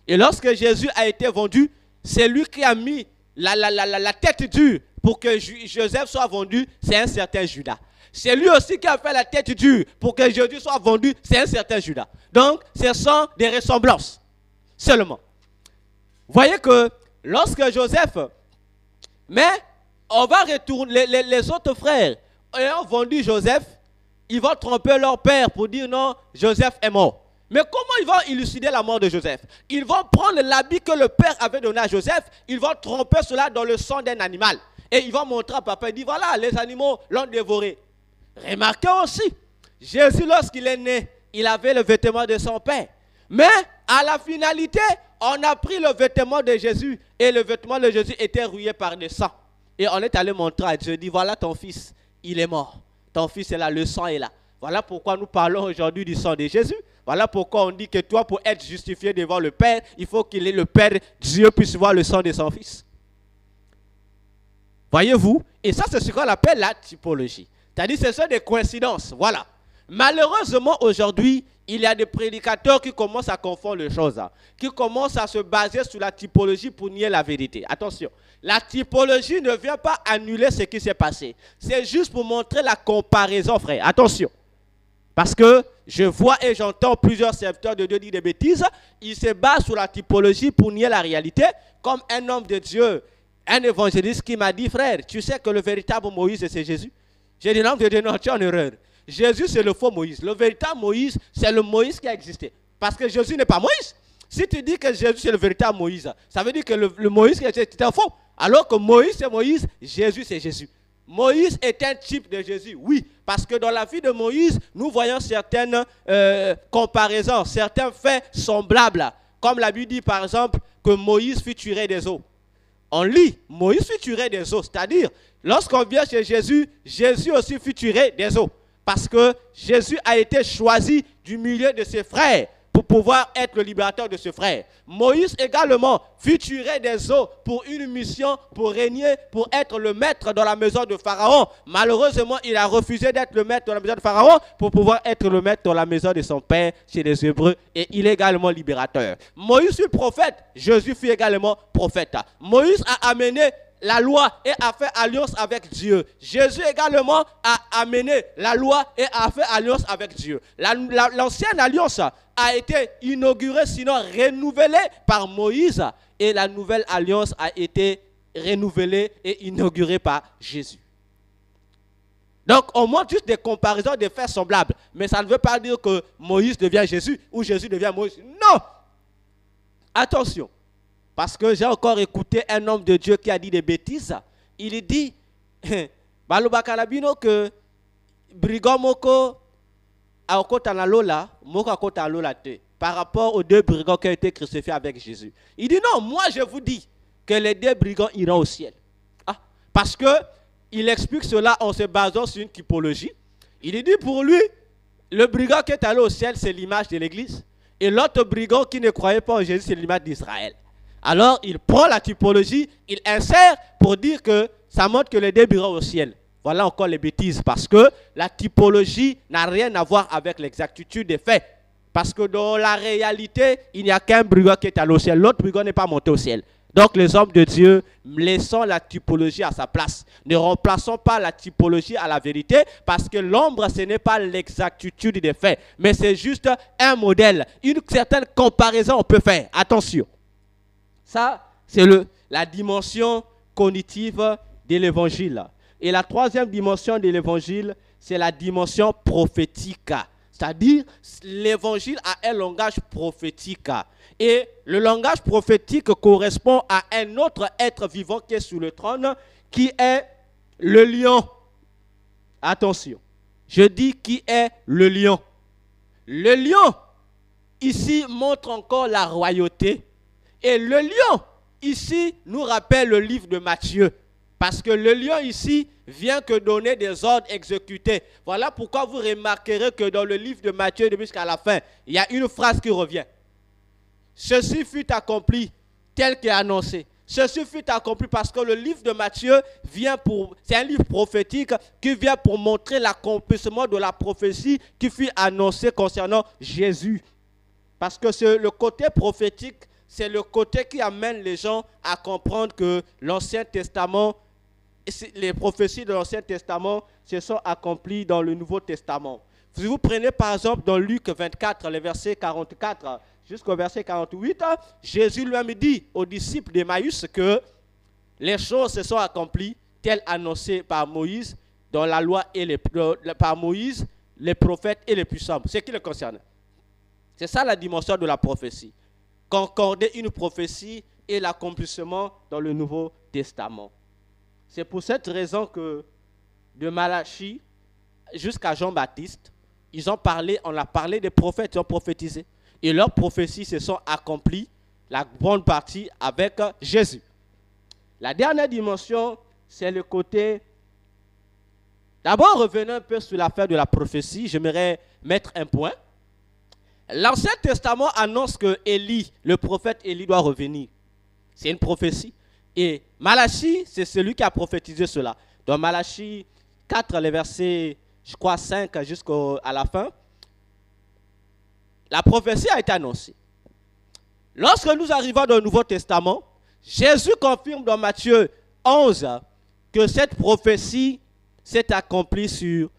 Et lorsque Jésus a été vendu, c'est lui qui a mis la tête dure pour que Joseph soit vendu, c'est un certain Judas. C'est lui aussi qui a fait la tête dure pour que Jésus soit vendu, c'est un certain Judas. Donc, ce sont des ressemblances seulement. Voyez que lorsque Joseph, mais on va retourner, les autres frères ayant vendu Joseph, ils vont tromper leur père pour dire non, Joseph est mort. Mais comment ils vont élucider la mort de Joseph? Ils vont prendre l'habit que le père avait donné à Joseph, ils vont tromper cela dans le sang d'un animal. Et ils vont montrer à papa, il dit voilà, les animaux l'ont dévoré. Remarquez aussi, Jésus lorsqu'il est né, il avait le vêtement de son père. Mais à la finalité, on a pris le vêtement de Jésus et le vêtement de Jésus était rouillé par le sang. Et on est allé montrer à Dieu, dit voilà ton fils, il est mort. Ton fils est là, le sang est là. Voilà pourquoi nous parlons aujourd'hui du sang de Jésus. Voilà pourquoi on dit que toi, pour être justifié devant le Père, il faut qu'il ait le Père, Dieu puisse voir le sang de son fils. Voyez-vous? Et ça, c'est ce qu'on appelle la typologie. C'est-à-dire, ce sont des coïncidences. Voilà. Malheureusement, aujourd'hui, il y a des prédicateurs qui commencent à confondre les choses, qui commencent à se baser sur la typologie pour nier la vérité. Attention, la typologie ne vient pas annuler ce qui s'est passé. C'est juste pour montrer la comparaison, frère. Attention. Parce que je vois et j'entends plusieurs serviteurs de Dieu dire des bêtises. Ils se basent sur la typologie pour nier la réalité. Comme un homme de Dieu, un évangéliste qui m'a dit, frère, tu sais que le véritable Moïse, c'est Jésus? J'ai dit, non, tu es en erreur. Jésus, c'est le faux Moïse. Le véritable Moïse, c'est le Moïse qui a existé. Parce que Jésus n'est pas Moïse. Si tu dis que Jésus, c'est le véritable Moïse, ça veut dire que le Moïse qui a existé, c'est un faux. Alors que Moïse, c'est Moïse, Jésus, c'est Jésus. Moïse est un type de Jésus, oui. Parce que dans la vie de Moïse, nous voyons certaines comparaisons, certains faits semblables. Comme la Bible dit, par exemple, que Moïse fut tiré des eaux. On lit, Moïse fut tiré des eaux. C'est-à-dire, lorsqu'on vient chez Jésus, Jésus aussi fut tiré des eaux. Parce que Jésus a été choisi du milieu de ses frères pour pouvoir être le libérateur de ce frère. Moïse également fut tiré des eaux pour une mission, pour régner, pour être le maître dans la maison de Pharaon. Malheureusement, il a refusé d'être le maître dans la maison de Pharaon pour pouvoir être le maître dans la maison de son père chez les Hébreux. Et il est également libérateur. Moïse fut prophète, Jésus fut également prophète. Moïse a amené la loi et a fait alliance avec Dieu. Jésus également a amené la loi et a fait alliance avec Dieu. L'ancienne alliance a été inaugurée, sinon renouvelée par Moïse. Et la nouvelle alliance a été renouvelée et inaugurée par Jésus. Donc, on montre juste des comparaisons, des faits semblables. Mais ça ne veut pas dire que Moïse devient Jésus ou Jésus devient Moïse. Non! Attention. Parce que j'ai encore écouté un homme de Dieu qui a dit des bêtises. Il dit, que brigand moko a okota lola, moko akota lola te, par rapport aux deux brigands qui ont été crucifiés avec Jésus. Il dit non, moi je vous dis que les deux brigands iront au ciel. Ah, parce que il explique cela en se basant sur une typologie. Il dit pour lui, le brigand qui est allé au ciel, c'est l'image de l'Église. Et l'autre brigand qui ne croyait pas en Jésus, c'est l'image d'Israël. Alors, il prend la typologie, il insère pour dire que ça montre que les deux iront au ciel. Voilà encore les bêtises, parce que la typologie n'a rien à voir avec l'exactitude des faits. Parce que dans la réalité, il n'y a qu'un brigand qui est allé au ciel. L'autre brigand n'est pas monté au ciel. Donc, les hommes de Dieu, laissons la typologie à sa place. Ne remplaçons pas la typologie à la vérité, parce que l'ombre, ce n'est pas l'exactitude des faits, mais c'est juste un modèle. Une certaine comparaison, on peut faire. Attention. Ça, c'est la dimension cognitive de l'évangile. Et la troisième dimension de l'évangile, c'est la dimension prophétique. C'est-à-dire, l'évangile a un langage prophétique. Et le langage prophétique correspond à un autre être vivant qui est sur le trône, qui est le lion. Attention, je dis qui est le lion. Le lion, ici, montre encore la royauté. Et le lion, ici, nous rappelle le livre de Matthieu. Parce que le lion, ici, vient que donner des ordres exécutés. Voilà pourquoi vous remarquerez que dans le livre de Matthieu, jusqu'à la fin, il y a une phrase qui revient. Ceci fut accompli tel qu'est annoncé. Ceci fut accompli parce que le livre de Matthieu c'est un livre prophétique qui vient pour montrer l'accomplissement de la prophétie qui fut annoncée concernant Jésus. Parce que c'est le côté prophétique, c'est le côté qui amène les gens à comprendre que l'Ancien Testament, les prophéties de l'Ancien Testament se sont accomplies dans le Nouveau Testament. Si vous prenez par exemple dans Luc 24, le verset 44 jusqu'au verset 48, Jésus lui-même dit aux disciples d'Emmaüs que les choses se sont accomplies telles annoncées par Moïse dans la loi et par Moïse, les prophètes et les puissants. C'est ce qui le concerne. C'est ça la dimension de la prophétie. Concorder une prophétie et l'accomplissement dans le Nouveau Testament. C'est pour cette raison que de Malachie jusqu'à Jean-Baptiste, on a parlé des prophètes, ils ont prophétisé. Et leurs prophéties se sont accomplies, la bonne partie, avec Jésus. La dernière dimension, c'est le côté... D'abord, revenons un peu sur l'affaire de la prophétie. J'aimerais mettre un point. L'Ancien Testament annonce que Élie, le prophète Élie, doit revenir. C'est une prophétie. Et Malachie, c'est celui qui a prophétisé cela. Dans Malachie 4, les versets, je crois, 5 jusqu'à la fin, la prophétie a été annoncée. Lorsque nous arrivons dans le Nouveau Testament, Jésus confirme dans Matthieu 11 que cette prophétie s'est accomplie sur...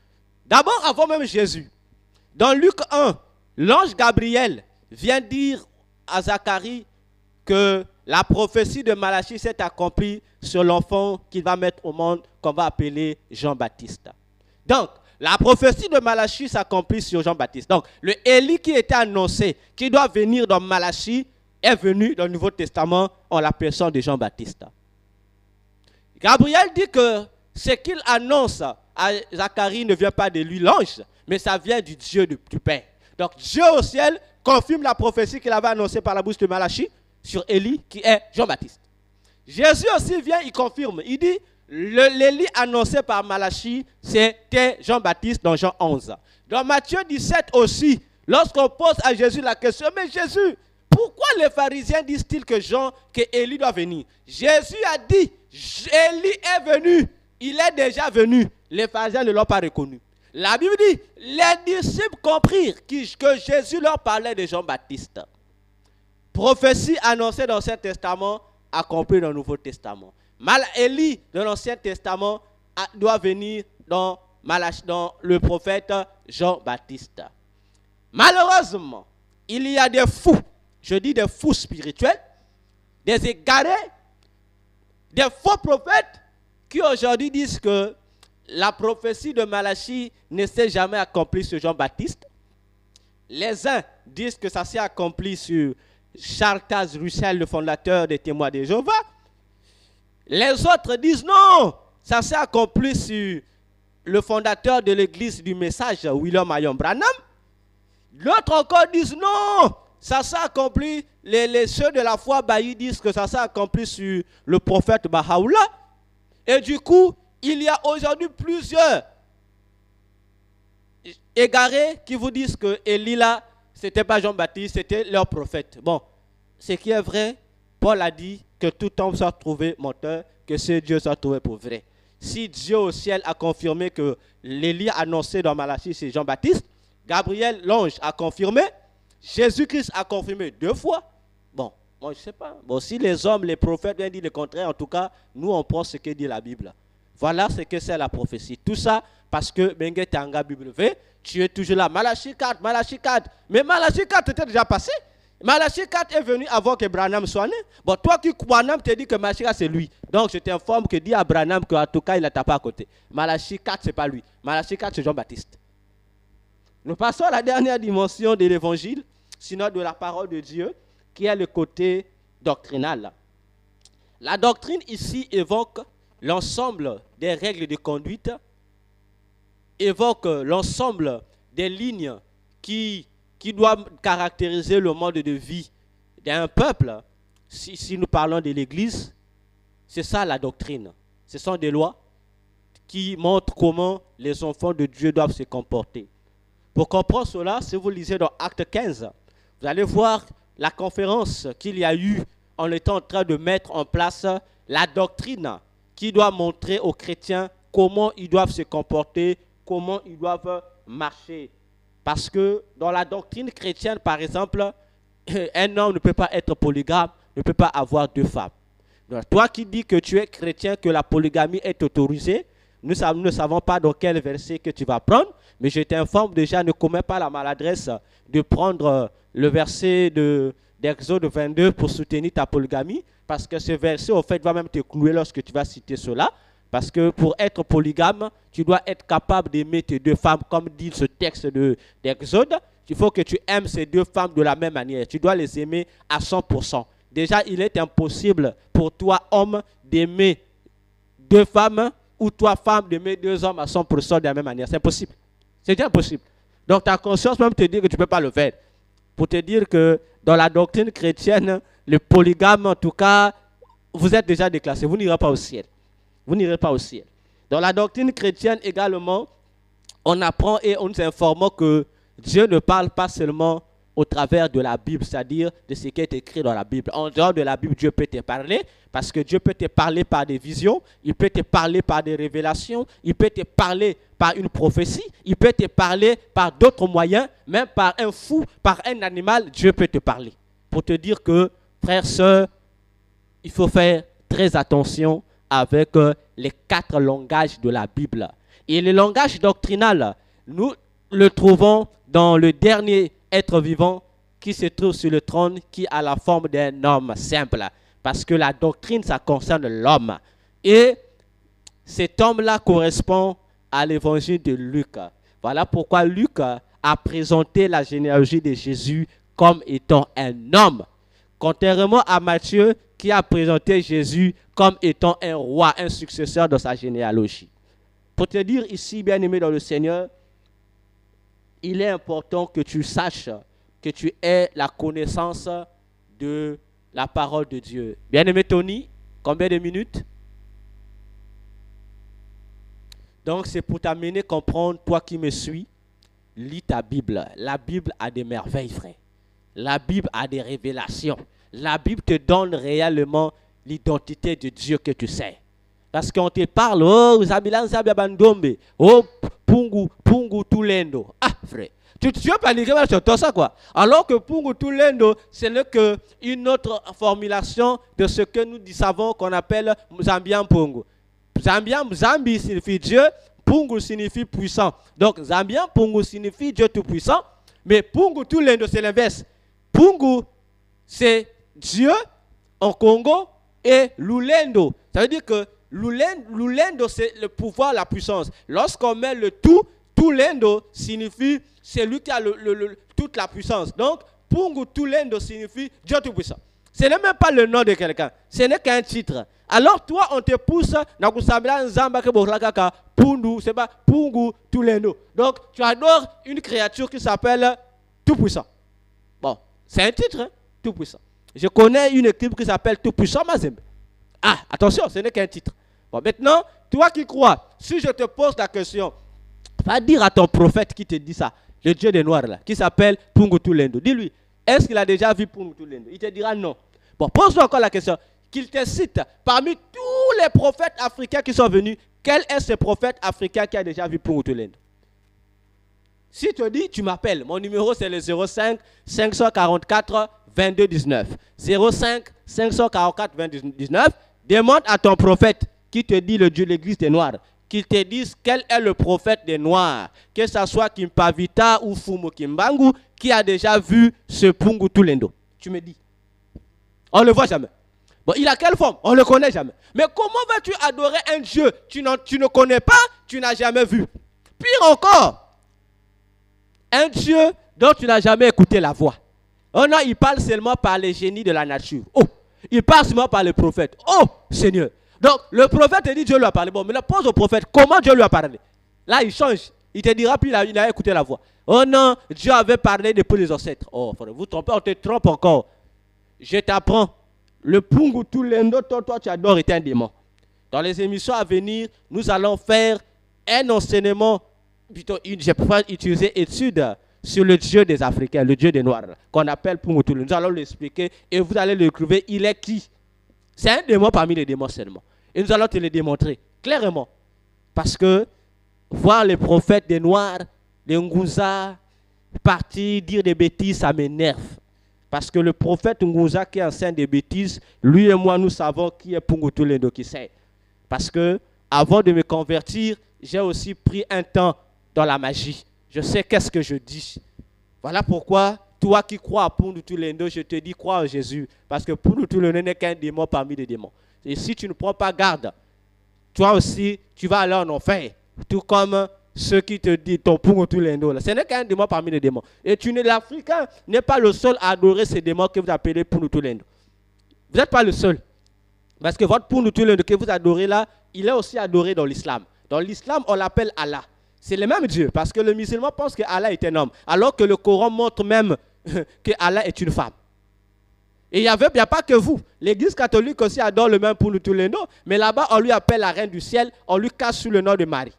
D'abord, avant même Jésus. Dans Luc 1, l'ange Gabriel vient dire à Zacharie que la prophétie de Malachie s'est accomplie sur l'enfant qu'il va mettre au monde, qu'on va appeler Jean-Baptiste. Donc, la prophétie de Malachie s'accomplit sur Jean-Baptiste. Donc, le Élie qui était annoncé, qui doit venir dans Malachie, est venu dans le Nouveau Testament en la personne de Jean-Baptiste. Gabriel dit que ce qu'il annonce à Zacharie ne vient pas de lui, l'ange, mais ça vient du Dieu du Père. Donc, Dieu au ciel confirme la prophétie qu'il avait annoncée par la bouche de Malachie sur Élie, qui est Jean-Baptiste. Jésus aussi vient, il confirme. Il dit, l'Élie annoncé par Malachie, c'était Jean-Baptiste dans Jean 11. Dans Matthieu 17 aussi, Lorsqu'on pose à Jésus la question, mais Jésus, pourquoi les pharisiens disent-ils que Élie doit venir? Jésus a dit, Élie est venu, il est déjà venu. Les pharisiens ne l'ont pas reconnu. La Bible dit, les disciples comprirent que Jésus leur parlait de Jean-Baptiste. Prophétie annoncée dans l'Ancien Testament, accomplie dans le Nouveau Testament. Élie de l'Ancien Testament doit venir dans le prophète Jean-Baptiste. Malheureusement, il y a des fous, je dis des fous spirituels, des égarés, des faux prophètes qui aujourd'hui disent que la prophétie de Malachie ne s'est jamais accomplie sur Jean-Baptiste. Les uns disent que ça s'est accompli sur Charles Taze Russell, le fondateur des Témoins de Jéhovah. Les autres disent non, ça s'est accompli sur le fondateur de l'église du message, William Marion Branham. D'autres encore disent non, ça s'est accompli, ceux de la foi Bailly disent que ça s'est accompli sur le prophète Baha'u'llah. Et du coup, il y a aujourd'hui plusieurs égarés qui vous disent que Élie là, ce n'était pas Jean-Baptiste, c'était leur prophète. Bon, ce qui est vrai, Paul a dit que tout homme soit trouvé menteur, que ce Dieu soit trouvé pour vrai. Si Dieu au ciel a confirmé que l'Élie annoncé dans Malachie, c'est Jean-Baptiste, Gabriel, l'ange, a confirmé, Jésus-Christ a confirmé 2 fois. Bon, moi je ne sais pas. Bon, si les hommes, les prophètes viennent dire le contraire, en tout cas, nous on prend ce que dit la Bible. Voilà ce que c'est la prophétie. Tout ça parce que Bengue Tanga Bible V, tu es toujours là. Malachie 4, Malachie 4. Mais Malachie 4 était déjà passé. Malachie 4 est venu avant que Branham soit né. Bon, toi qui crois, Branham te dit que Malachie 4 c'est lui. Donc je t'informe que dis à Branham qu'en tout cas il ne t'a pas à côté. Malachie 4 c'est pas lui. Malachie 4 c'est Jean-Baptiste. Nous passons à la dernière dimension de l'évangile, sinon de la parole de Dieu, qui est le côté doctrinal. La doctrine ici évoque l'ensemble des règles de conduite, évoque l'ensemble des lignes qui doivent caractériser le mode de vie d'un peuple. Si nous parlons de l'Église, c'est ça la doctrine. Ce sont des lois qui montrent comment les enfants de Dieu doivent se comporter. Pour comprendre cela, si vous lisez dans Acte 15, vous allez voir la conférence qu'il y a eu en étant en train de mettre en place la doctrine qui doit montrer aux chrétiens comment ils doivent se comporter, comment ils doivent marcher. Parce que dans la doctrine chrétienne, par exemple, un homme ne peut pas être polygame, ne peut pas avoir 2 femmes. Donc, toi qui dis que tu es chrétien, que la polygamie est autorisée, nous ne savons pas dans quel verset que tu vas prendre, mais je t'informe déjà, ne commets pas la maladresse de prendre le verset d'Exode 22 pour soutenir ta polygamie, parce que ce verset, au fait, va même te clouer lorsque tu vas citer cela, parce que pour être polygame, tu dois être capable d'aimer tes 2 femmes, comme dit ce texte d'Exode. Il faut que tu aimes ces 2 femmes de la même manière, tu dois les aimer à 100%. Déjà, il est impossible pour toi, homme, d'aimer 2 femmes, ou toi, femme, d'aimer 2 hommes à 100% de la même manière. C'est impossible. C'est impossible. Donc ta conscience même te dit que tu ne peux pas le faire. Pour te dire que dans la doctrine chrétienne, le polygame, en tout cas, vous êtes déjà déclassé. Vous n'irez pas au ciel. Vous n'irez pas au ciel. Dans la doctrine chrétienne également, on apprend et on nous informe que Dieu ne parle pas seulement au travers de la Bible, c'est-à-dire de ce qui est écrit dans la Bible. En dehors de la Bible, Dieu peut te parler, parce que Dieu peut te parler par des visions, il peut te parler par des révélations, il peut te parler par une prophétie, il peut te parler par d'autres moyens, même par un fou, par un animal, Dieu peut te parler. Pour te dire que, frères, sœurs, il faut faire très attention avec les 4 langages de la Bible. Et le langage doctrinal, nous le trouvons dans le dernier être vivant qui se trouve sur le trône, qui a la forme d'un homme simple. Parce que la doctrine, ça concerne l'homme. Et cet homme-là correspond à l'évangile de Luc. Voilà pourquoi Luc a présenté la généalogie de Jésus comme étant un homme. Contrairement à Matthieu, qui a présenté Jésus comme étant un roi, un successeur de sa généalogie. Pour te dire ici, bien-aimé dans le Seigneur, il est important que tu saches, que tu aies la connaissance de la parole de Dieu. Bien-aimé Tony, combien de minutes? Donc c'est pour t'amener à comprendre, toi qui me suis, lis ta Bible. La Bible a des merveilles, frère. La Bible a des révélations. La Bible te donne réellement l'identité de Dieu que tu sais. Parce qu'on te parle, oh, Zabila, Zabia Bandombe, oh, Pungu Tulendo. Ah, frère. Tu veux paniquer sur ça, quoi. Alors que Pungu Tulendo, ce n'est qu'une autre formulation de ce que nous savons qu'on appelle Zambian Pungu. Zambi signifie Dieu, Pungu signifie puissant. Donc, Zambian Pungu signifie Dieu tout-puissant, mais Pungu Tulendo, c'est l'inverse. Pungu, c'est Dieu en Congo et Lulendo. Ça veut dire que Lulendo, c'est le pouvoir, la puissance. Lorsqu'on met le tout, Tulendo signifie celui qui a toute la puissance. Donc, Pungu Tulendo signifie Dieu tout-puissant. Ce n'est même pas le nom de quelqu'un. Ce n'est qu'un titre. Alors, toi, on te pousse, c'est pas Pungu Tulendo. Donc, tu adores une créature qui s'appelle Tout-Puissant. Bon, c'est un titre, hein? Tout-Puissant. Je connais une équipe qui s'appelle Tout-Puissant Mazembe. Ah, attention, ce n'est qu'un titre. Bon, maintenant, toi qui crois, si je te pose la question, va dire à ton prophète qui te dit ça, le Dieu des Noirs là, qui s'appelle Pungu Tulendo. Dis-lui, est-ce qu'il a déjà vu Pungu Tulendo? Il te dira non. Bon, pose-toi encore la question. Qu'il te cite, parmi tous les prophètes africains qui sont venus, quel est ce prophète africain qui a déjà vu Pungu Tulendo? Si tu te dis, tu m'appelles. Mon numéro, c'est le 05 544 22 19. 05 544 22 19. Demande à ton prophète qui te dit le Dieu de l'église des Noirs, qu'il te dise quel est le prophète des Noirs, que ce soit Kimpavita ou Fumu Kimbangu, qui a déjà vu ce Pungu Tulendo. Tu me dis. On ne le voit jamais. Bon, il a quelle forme? On ne le connaît jamais. Mais comment vas-tu adorer un Dieu tu ne connais pas, tu n'as jamais vu? Pire encore, un Dieu dont tu n'as jamais écouté la voix. Oh non, il parle seulement par les génies de la nature. Oh, il parle seulement par les prophètes. Oh, Seigneur. Donc, le prophète te dit Dieu lui a parlé. Bon, maintenant, pose au prophète comment Dieu lui a parlé. Là, il change. Il te dira, puis il a écouté la voix. Oh non, Dieu avait parlé depuis les ancêtres. Oh, vous trompez, on te trompe encore. Je t'apprends. Le Pungu Tulendo, toi, tu adores, est un démon. Dans les émissions à venir, nous allons faire un enseignement, plutôt, je préfère utiliser étude sur le Dieu des Africains, le Dieu des Noirs, qu'on appelle Pungu Tulendo. Nous allons l'expliquer et vous allez le découvrir. Il est qui? C'est un démon parmi les démons seulement. Et nous allons te le démontrer clairement. Parce que voir les prophètes des Noirs, les Nguza, partir dire des bêtises, ça m'énerve. Parce que le prophète Nguza qui enseigne des bêtises, lui et moi, nous savons qui est Pungu Tulendo qui sait. Parce que avant de me convertir, j'ai aussi pris un temps dans la magie. Je sais qu'est-ce que je dis. Voilà pourquoi, toi qui crois à Pungu Tulendo, je te dis crois en Jésus. Parce que Pungu Tulendo n'est qu'un démon parmi les démons. Et si tu ne prends pas garde, toi aussi, tu vas aller en enfer. Tout comme ceux qui te disent ton Pungu Tulendo. Ce n'est qu'un démon parmi les démons. Et l'Africain n'est pas le seul à adorer ces démons que vous appelez Pungu Tulendo. Vous n'êtes pas le seul. Parce que votre Pungu Tulendo que vous adorez là, il est aussi adoré dans l'islam. Dans l'islam, on l'appelle Allah. C'est le même Dieu. Parce que le musulman pense que Allah est un homme. Alors que le Coran montre même que Allah est une femme. Et il n'y a pas que vous. L'église catholique aussi adore le même Pungu Tulendo. Mais là-bas, on lui appelle la reine du ciel. On lui cache sous le nom de Marie.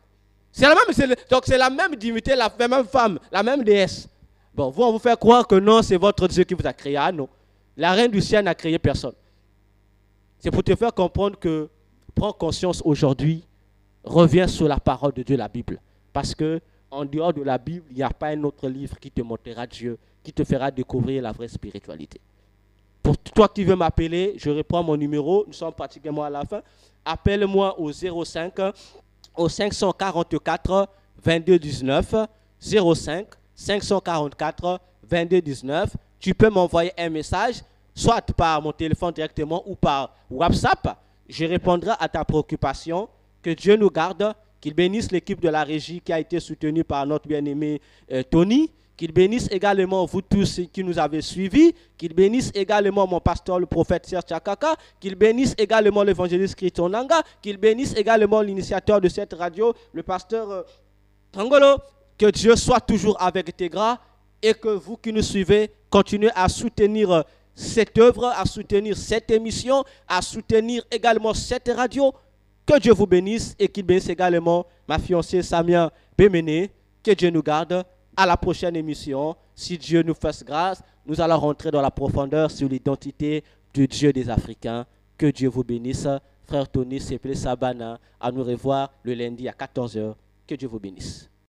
Donc c'est la même divinité, la même femme, la même déesse. Bon, vous, on vous fait croire que non, c'est votre Dieu qui vous a créé. Ah non. La reine du ciel n'a créé personne. C'est pour te faire comprendre que prends conscience aujourd'hui, reviens sur la parole de Dieu, la Bible. Parce que en dehors de la Bible, il n'y a pas un autre livre qui te montrera Dieu, qui te fera découvrir la vraie spiritualité. Pour toi qui veux m'appeler, je reprends mon numéro, nous sommes pratiquement à la fin. Appelle-moi au 05 au 544 22 19. 05 544 22 19. Tu peux m'envoyer un message, soit par mon téléphone directement ou par WhatsApp. Je répondrai à ta préoccupation. Que Dieu nous garde, qu'il bénisse l'équipe de la régie qui a été soutenue par notre bien-aimé Tony. Qu'il bénisse également vous tous qui nous avez suivis. Qu'il bénisse également mon pasteur, le prophète Serge Chakaka. Qu'il bénisse également l'évangéliste Christon Nanga. Qu'il bénisse également l'initiateur de cette radio, le pasteur Tangolo. Que Dieu soit toujours avec tes gras et que vous qui nous suivez, continuez à soutenir cette œuvre, à soutenir cette émission, à soutenir également cette radio. Que Dieu vous bénisse et qu'il bénisse également ma fiancée Samia Béméné. Que Dieu nous garde. à la prochaine émission. Si Dieu nous fasse grâce, nous allons rentrer dans la profondeur sur l'identité du Dieu des Africains. Que Dieu vous bénisse. Frère Tony, c'est Sabana. À nous revoir le lundi à 14h. Que Dieu vous bénisse.